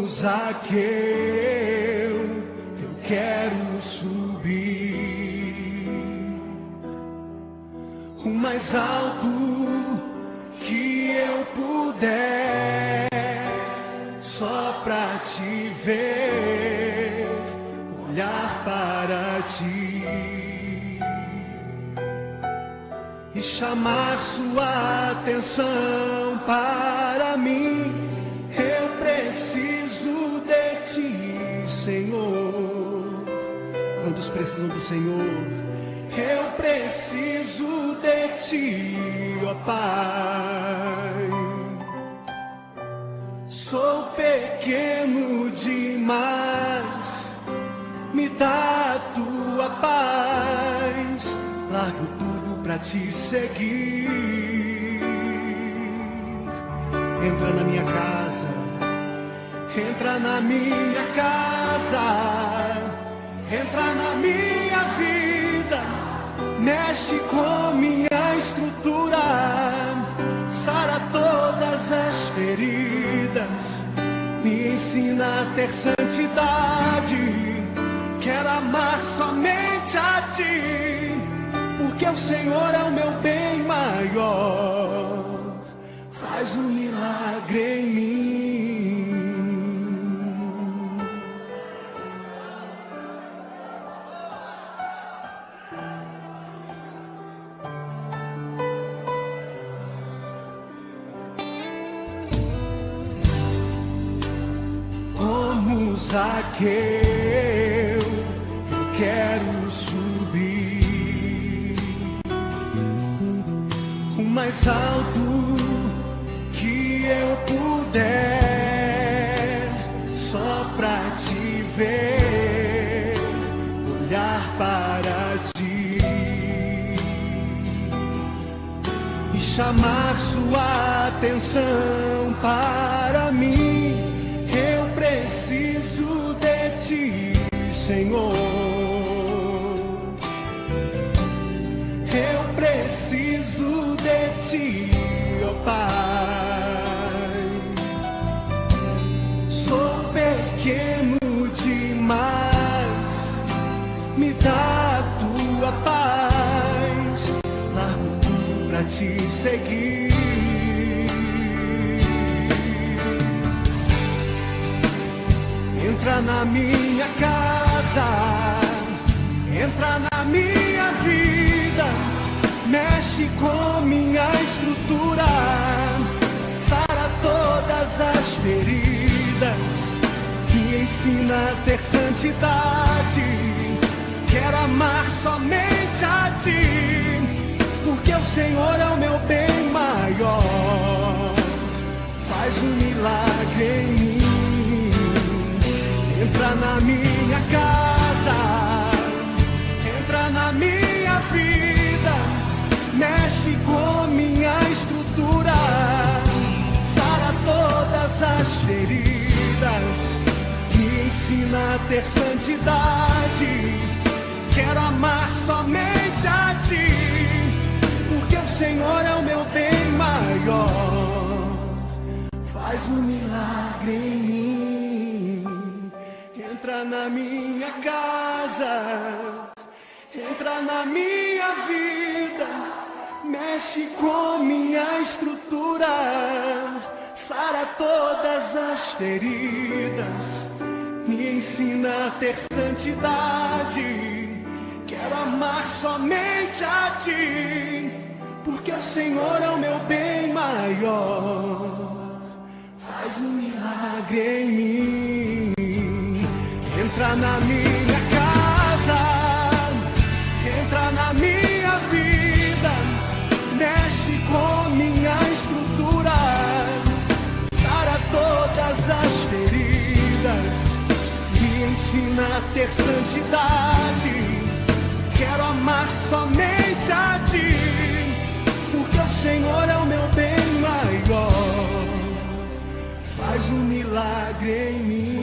Zaqueu, eu quero subir o mais alto que eu puder, só pra te ver, olhar para ti e chamar sua atenção para mim. Eu preciso de ti, Senhor. Quantos precisam do Senhor? Eu preciso de ti, ó Pai. Sou pequeno demais, me dá a tua paz. Largo tudo pra te seguir. Entra na minha casa, entra na minha casa, entra na minha vida, mexe com minha estrutura, sara todas as feridas, me ensina a ter santidade. Quero amar somente a ti, porque o Senhor é o meu bem maior. Faz um milagre em mim. Como Zaqueu, eu quero subir o mais alto que eu puder, só pra te ver, olhar para ti e chamar sua atenção para mim. Eu preciso de ti, Senhor. Eu preciso de ti, ó Pai. Sou pequeno demais, me dá a tua paz. Largo tudo pra te seguir. Entra na minha casa, entra na minha vida, mexe com minha estrutura, sara todas as feridas, me ensina a ter santidade. Quero amar somente a ti, porque o Senhor é o meu bem maior. Faz um milagre em mim. Entra na minha casa, entra na minha vida, mexe com minha estrutura, sara todas as feridas, me ensina a ter santidade. Quero amar somente a ti, porque o Senhor é o meu bem maior. Faz um milagre em mim. Entra na minha casa, entra na minha vida, mexe com minha estrutura, sara todas as feridas, me ensina a ter santidade. Quero amar somente a ti, porque o Senhor é o meu bem maior. Faz um milagre em mim. Entra na minha casa, entra na minha vida, mexe com minha estrutura, sara todas as feridas, me ensina a ter santidade. Quero amar somente a ti, porque o Senhor é o meu bem maior. Faz um milagre em mim.